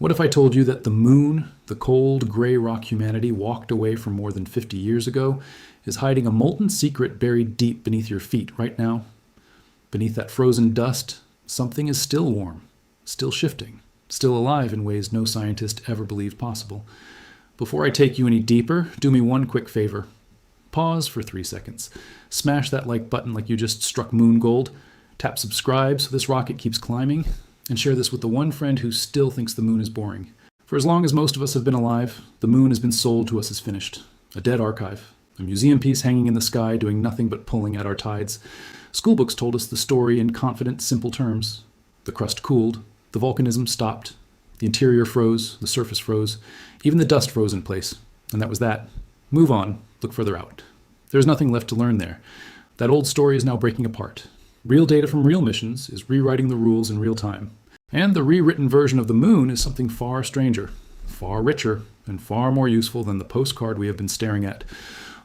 What if I told you that the moon, the cold, gray rock humanity walked away from more than 50 years ago, is hiding a molten secret buried deep beneath your feet right now? Beneath that frozen dust, something is still warm, still shifting, still alive in ways no scientist ever believed possible. Before I take you any deeper, do me one quick favor. Pause for 3 seconds. Smash that like button like you just struck moon gold. Tap subscribe so this rocket keeps climbing. And share this with the one friend who still thinks the moon is boring. For as long as most of us have been alive, the moon has been sold to us as finished. A dead archive. A museum piece hanging in the sky doing nothing but pulling at our tides. Schoolbooks told us the story in confident, simple terms. The crust cooled. The volcanism stopped. The interior froze. The surface froze. Even the dust froze in place. And that was that. Move on. Look further out. There's nothing left to learn there. That old story is now breaking apart. Real data from real missions is rewriting the rules in real time. And the rewritten version of the moon is something far stranger, far richer, and far more useful than the postcard we have been staring at.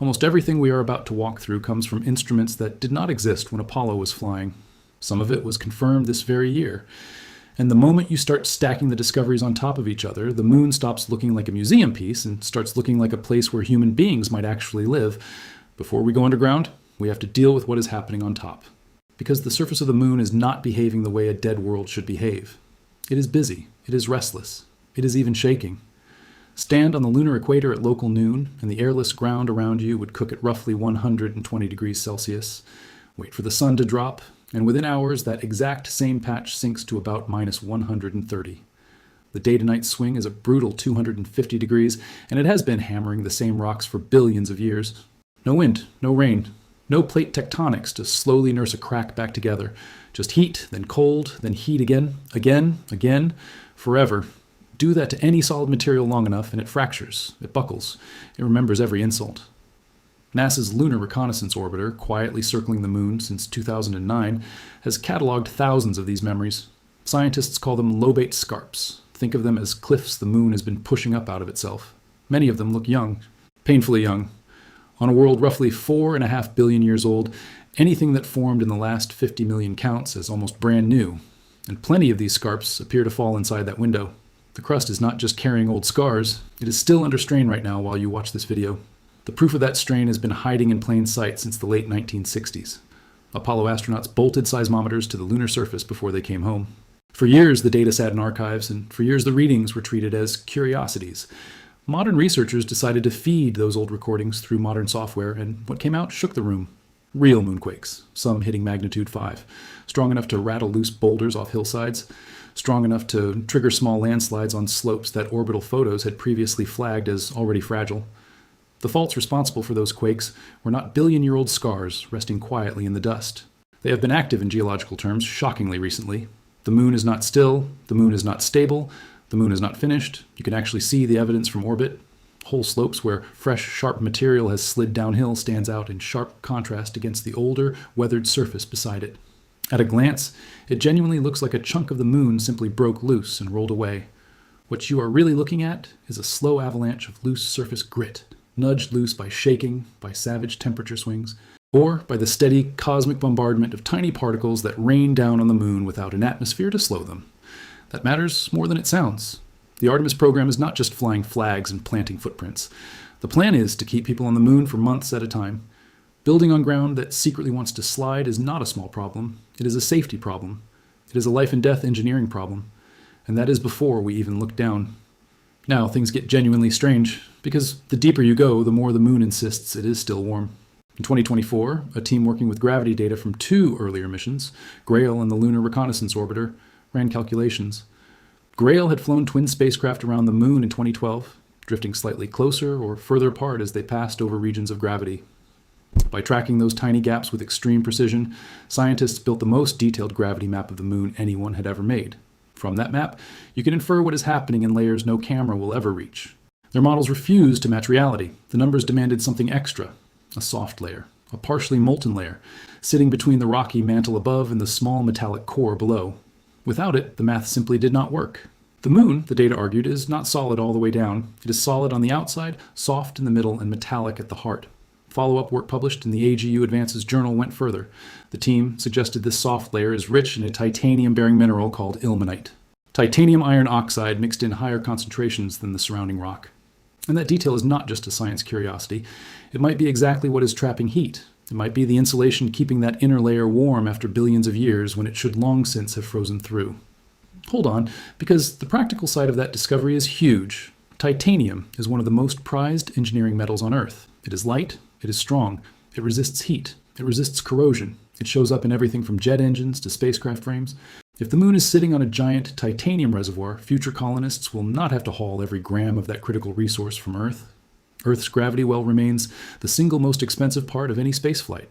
Almost everything we are about to walk through comes from instruments that did not exist when Apollo was flying. Some of it was confirmed this very year. And the moment you start stacking the discoveries on top of each other, the moon stops looking like a museum piece and starts looking like a place where human beings might actually live. Before we go underground, we have to deal with what is happening on top. Because the surface of the moon is not behaving the way a dead world should behave. It is busy, it is restless, it is even shaking. Stand on the lunar equator at local noon, and the airless ground around you would cook at roughly 120 degrees Celsius. Wait for the sun to drop, and within hours that exact same patch sinks to about minus 130. The day-to-night swing is a brutal 250 degrees, and it has been hammering the same rocks for billions of years. No wind, no rain. No plate tectonics to slowly nurse a crack back together. Just heat, then cold, then heat again, again, forever. Do that to any solid material long enough and it fractures, it buckles, it remembers every insult. NASA's Lunar Reconnaissance Orbiter, quietly circling the moon since 2009, has cataloged thousands of these memories. Scientists call them lobate scarps. Think of them as cliffs the moon has been pushing up out of itself. Many of them look young, painfully young. On a world roughly 4.5 billion years old, anything that formed in the last 50 million counts as almost brand new. And plenty of these scarps appear to fall inside that window. The crust is not just carrying old scars, it is still under strain right now while you watch this video. The proof of that strain has been hiding in plain sight since the late 1960s. Apollo astronauts bolted seismometers to the lunar surface before they came home. For years, the data sat in archives, and for years the readings were treated as curiosities. Modern researchers decided to feed those old recordings through modern software, and what came out shook the room. Real moonquakes, some hitting magnitude 5, strong enough to rattle loose boulders off hillsides, strong enough to trigger small landslides on slopes that orbital photos had previously flagged as already fragile. The faults responsible for those quakes were not billion-year-old scars resting quietly in the dust. They have been active in geological terms shockingly recently. The moon is not still, the moon is not stable, the moon is not finished. You can actually see the evidence from orbit. Whole slopes where fresh, sharp material has slid downhill stands out in sharp contrast against the older, weathered surface beside it. At a glance, it genuinely looks like a chunk of the moon simply broke loose and rolled away. What you are really looking at is a slow avalanche of loose surface grit, nudged loose by shaking, by savage temperature swings, or by the steady cosmic bombardment of tiny particles that rain down on the moon without an atmosphere to slow them. That matters more than it sounds. The Artemis program is not just flying flags and planting footprints. The plan is to keep people on the moon for months at a time. Building on ground that secretly wants to slide is not a small problem. It is a safety problem. It is a life and death engineering problem. And that is before we even look down. Now things get genuinely strange, because the deeper you go, the more the moon insists it is still warm. In 2024, a team working with gravity data from 2 earlier missions, GRAIL and the Lunar Reconnaissance Orbiter, ran calculations. GRAIL had flown twin spacecraft around the moon in 2012, drifting slightly closer or further apart as they passed over regions of gravity. By tracking those tiny gaps with extreme precision, scientists built the most detailed gravity map of the moon anyone had ever made. From that map, you can infer what is happening in layers no camera will ever reach. Their models refused to match reality. The numbers demanded something extra, a soft layer, a partially molten layer, sitting between the rocky mantle above and the small metallic core below. Without it, the math simply did not work. The moon, the data argued, is not solid all the way down. It is solid on the outside, soft in the middle, and metallic at the heart. Follow-up work published in the AGU Advances journal went further. The team suggested this soft layer is rich in a titanium-bearing mineral called ilmenite. Titanium iron oxide mixed in higher concentrations than the surrounding rock. And that detail is not just a science curiosity. It might be exactly what is trapping heat. It might be the insulation keeping that inner layer warm after billions of years when it should long since have frozen through. Hold on, because the practical side of that discovery is huge. Titanium is one of the most prized engineering metals on Earth. It is light, it is strong, it resists heat, it resists corrosion. It shows up in everything from jet engines to spacecraft frames. If the moon is sitting on a giant titanium reservoir, future colonists will not have to haul every gram of that critical resource from Earth. Earth's gravity well remains the single most expensive part of any spaceflight.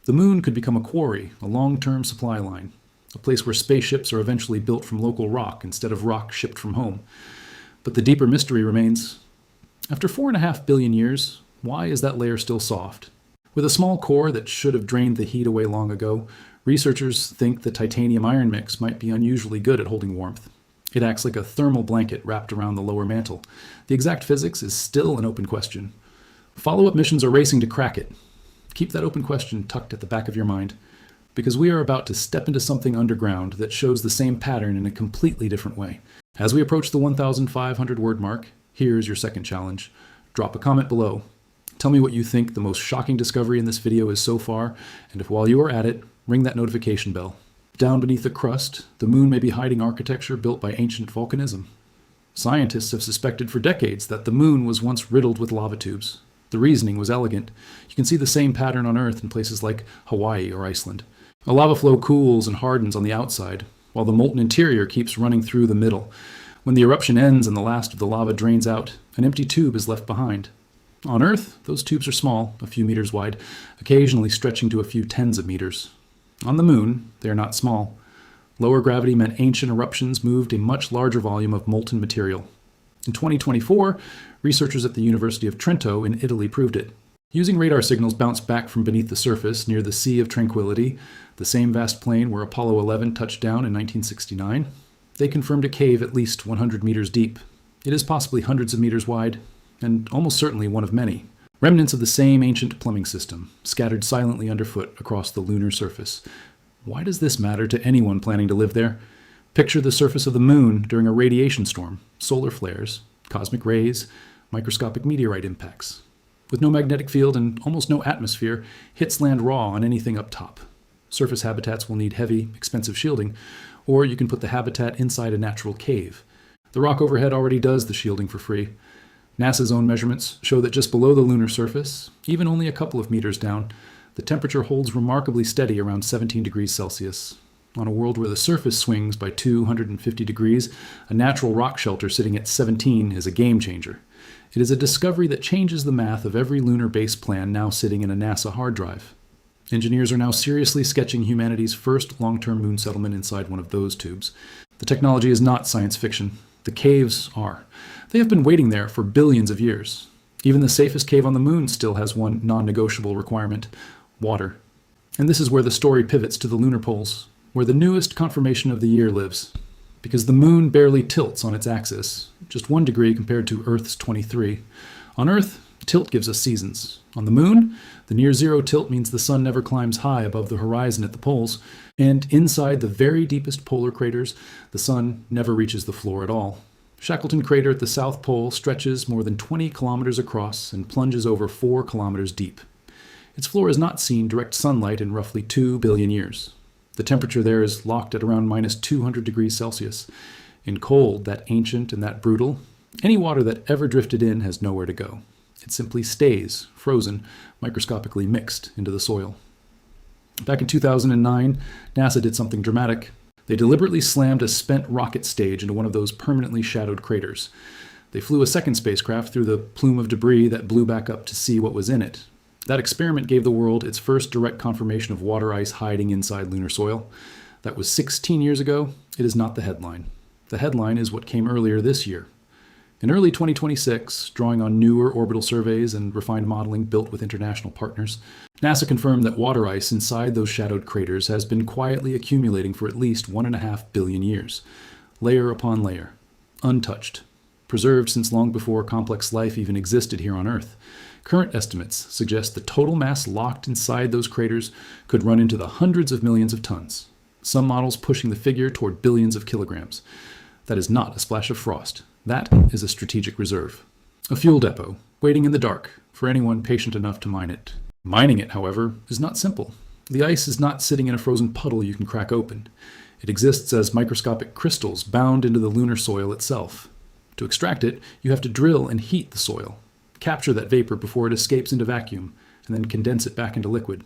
The moon could become a quarry, a long-term supply line, a place where spaceships are eventually built from local rock instead of rock shipped from home. But the deeper mystery remains. After 4.5 billion years, why is that layer still soft? With a small core that should have drained the heat away long ago, researchers think the titanium-iron mix might be unusually good at holding warmth. It acts like a thermal blanket wrapped around the lower mantle. The exact physics is still an open question. Follow-up missions are racing to crack it. Keep that open question tucked at the back of your mind, because we are about to step into something underground that shows the same pattern in a completely different way. As we approach the 1,500 word mark, here's your second challenge. Drop a comment below. Tell me what you think the most shocking discovery in this video is so far, and if while you are at it, ring that notification bell. Down beneath the crust, the moon may be hiding architecture built by ancient volcanism. Scientists have suspected for decades that the moon was once riddled with lava tubes. The reasoning was elegant. You can see the same pattern on Earth in places like Hawaii or Iceland. A lava flow cools and hardens on the outside, while the molten interior keeps running through the middle. When the eruption ends and the last of the lava drains out, an empty tube is left behind. On Earth, those tubes are small, a few meters wide, occasionally stretching to a few tens of meters. On the moon, they are not small. Lower gravity meant ancient eruptions moved a much larger volume of molten material. In 2024, researchers at the University of Trento in Italy proved it. Using radar signals bounced back from beneath the surface near the Sea of Tranquility, the same vast plain where Apollo 11 touched down in 1969, they confirmed a cave at least 100 meters deep. It is possibly hundreds of meters wide, and almost certainly one of many. Remnants of the same ancient plumbing system, scattered silently underfoot across the lunar surface. Why does this matter to anyone planning to live there? Picture the surface of the moon during a radiation storm, solar flares, cosmic rays, microscopic meteorite impacts. With no magnetic field and almost no atmosphere, hits land raw on anything up top. Surface habitats will need heavy, expensive shielding, or you can put the habitat inside a natural cave. The rock overhead already does the shielding for free. NASA's own measurements show that just below the lunar surface, even only a couple of meters down, the temperature holds remarkably steady around 17 degrees Celsius. On a world where the surface swings by 250 degrees, a natural rock shelter sitting at 17 is a game changer. It is a discovery that changes the math of every lunar base plan now sitting in a NASA hard drive. Engineers are now seriously sketching humanity's first long-term moon settlement inside one of those tubes. The technology is not science fiction. The caves are. They have been waiting there for billions of years. Even the safest cave on the moon still has one non-negotiable requirement: water. And this is where the story pivots to the lunar poles, where the newest confirmation of the year lives. Because the moon barely tilts on its axis, just 1 degree compared to Earth's 23. On Earth, tilt gives us seasons. On the moon, the near-zero tilt means the sun never climbs high above the horizon at the poles, and inside the very deepest polar craters, the sun never reaches the floor at all. Shackleton Crater at the South Pole stretches more than 20 kilometers across and plunges over 4 kilometers deep. Its floor has not seen direct sunlight in roughly 2 billion years. The temperature there is locked at around minus 200 degrees Celsius. In cold, that ancient and that brutal, any water that ever drifted in has nowhere to go. It simply stays frozen, microscopically mixed into the soil. Back in 2009, NASA did something dramatic. They deliberately slammed a spent rocket stage into one of those permanently shadowed craters. They flew a second spacecraft through the plume of debris that blew back up to see what was in it. That experiment gave the world its first direct confirmation of water ice hiding inside lunar soil. That was 16 years ago. It is not the headline. The headline is what came earlier this year. In early 2026, drawing on newer orbital surveys and refined modeling built with international partners, NASA confirmed that water ice inside those shadowed craters has been quietly accumulating for at least 1.5 billion years, layer upon layer, untouched, preserved since long before complex life even existed here on Earth. Current estimates suggest the total mass locked inside those craters could run into the hundreds of millions of tons, some models pushing the figure toward billions of kilograms. That is not a splash of frost. That is a strategic reserve. A fuel depot, waiting in the dark for anyone patient enough to mine it. Mining it, however, is not simple. The ice is not sitting in a frozen puddle you can crack open. It exists as microscopic crystals bound into the lunar soil itself. To extract it, you have to drill and heat the soil, capture that vapor before it escapes into vacuum, and then condense it back into liquid.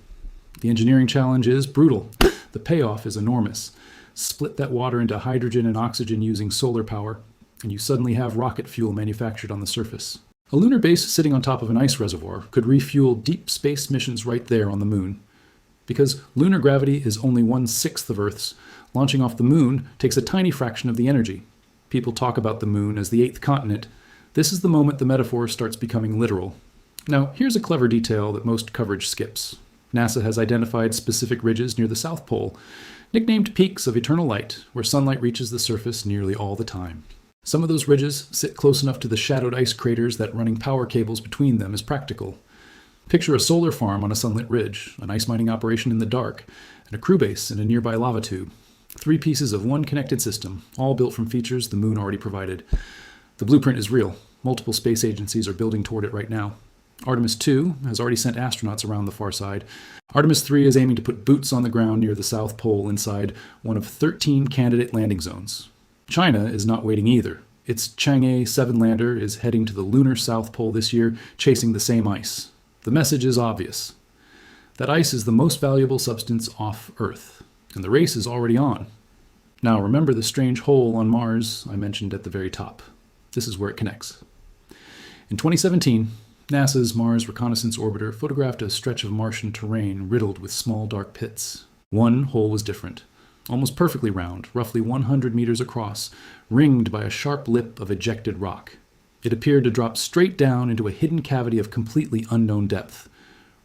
The engineering challenge is brutal. The payoff is enormous. Split that water into hydrogen and oxygen using solar power, and you suddenly have rocket fuel manufactured on the surface. A lunar base sitting on top of an ice reservoir could refuel deep space missions right there on the moon. Because lunar gravity is only 1/6 of Earth's, launching off the moon takes a tiny fraction of the energy. People talk about the moon as the 8th continent. This is the moment the metaphor starts becoming literal. Now, here's a clever detail that most coverage skips. NASA has identified specific ridges near the South Pole, nicknamed peaks of eternal light, where sunlight reaches the surface nearly all the time. Some of those ridges sit close enough to the shadowed ice craters that running power cables between them is practical. Picture a solar farm on a sunlit ridge, an ice mining operation in the dark, and a crew base in a nearby lava tube. 3 pieces of one connected system, all built from features the moon already provided. The blueprint is real. Multiple space agencies are building toward it right now. Artemis 2 has already sent astronauts around the far side. Artemis 3 is aiming to put boots on the ground near the South Pole inside one of 13 candidate landing zones. China is not waiting either. Its Chang'e 7 lander is heading to the lunar South Pole this year, chasing the same ice. The message is obvious. That ice is the most valuable substance off Earth, and the race is already on. Now remember the strange hole on Mars I mentioned at the very top. This is where it connects. In 2017, NASA's Mars Reconnaissance Orbiter photographed a stretch of Martian terrain riddled with small dark pits. One hole was different, almost perfectly round, roughly 100 meters across, ringed by a sharp lip of ejected rock. It appeared to drop straight down into a hidden cavity of completely unknown depth.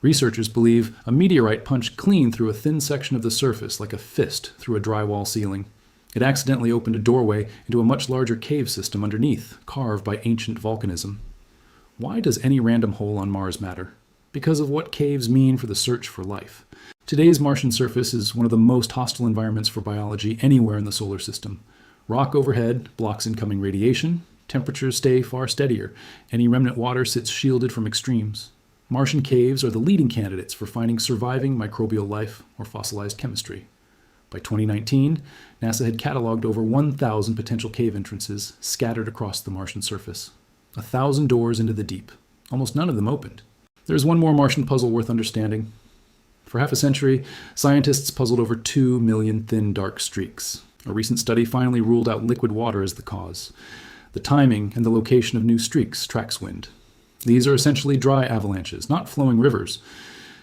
Researchers believe a meteorite punched clean through a thin section of the surface like a fist through a drywall ceiling. It accidentally opened a doorway into a much larger cave system underneath, carved by ancient volcanism. Why does any random hole on Mars matter? Because of what caves mean for the search for life. Today's Martian surface is one of the most hostile environments for biology anywhere in the solar system. Rock overhead blocks incoming radiation. Temperatures stay far steadier. Any remnant water sits shielded from extremes. Martian caves are the leading candidates for finding surviving microbial life or fossilized chemistry. By 2019, NASA had cataloged over 1,000 potential cave entrances scattered across the Martian surface. 1,000 doors into the deep. Almost none of them opened. There's one more Martian puzzle worth understanding. For half a century, scientists puzzled over 2 million thin dark streaks. A recent study finally ruled out liquid water as the cause. The timing and the location of new streaks tracks wind. These are essentially dry avalanches, not flowing rivers,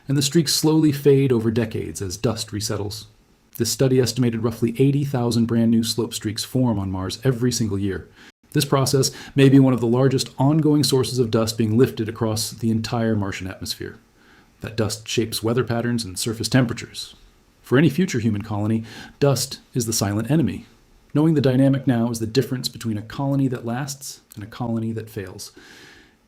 and the streaks slowly fade over decades as dust resettles. This study estimated roughly 80,000 brand new slope streaks form on Mars every single year. This process may be one of the largest ongoing sources of dust being lifted across the entire Martian atmosphere. That dust shapes weather patterns and surface temperatures. For any future human colony, dust is the silent enemy. Knowing the dynamic now is the difference between a colony that lasts and a colony that fails.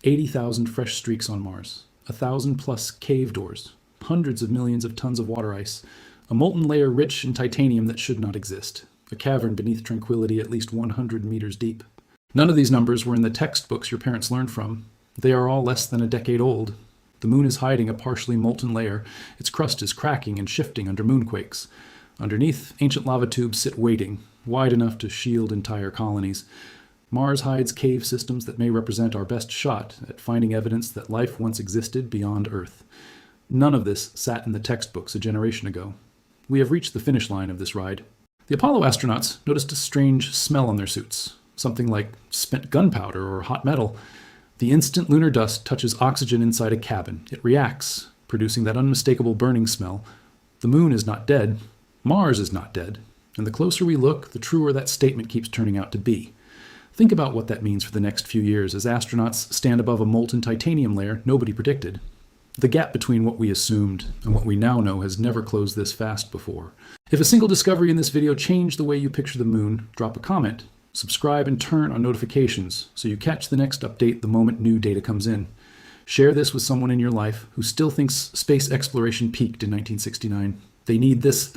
80,000 fresh streaks on Mars, 1,000 plus cave doors, hundreds of millions of tons of water ice, a molten layer rich in titanium that should not exist, a cavern beneath tranquility at least 100 meters deep. None of these numbers were in the textbooks your parents learned from. They are all less than a decade old. The moon is hiding a partially molten layer. Its crust is cracking and shifting under moonquakes. Underneath, ancient lava tubes sit waiting, wide enough to shield entire colonies. Mars hides cave systems that may represent our best shot at finding evidence that life once existed beyond Earth. None of this sat in the textbooks a generation ago. We have reached the finish line of this ride. The Apollo astronauts noticed a strange smell on their suits, something like spent gunpowder or hot metal. The instant lunar dust touches oxygen inside a cabin, it reacts, producing that unmistakable burning smell. The moon is not dead. Mars is not dead. And the closer we look, the truer that statement keeps turning out to be. Think about what that means for the next few years as astronauts stand above a molten titanium layer nobody predicted. The gap between what we assumed and what we now know has never closed this fast before. If a single discovery in this video changed the way you picture the moon, drop a comment. Subscribe and turn on notifications so you catch the next update the moment new data comes in. Share this with someone in your life who still thinks space exploration peaked in 1969. They need this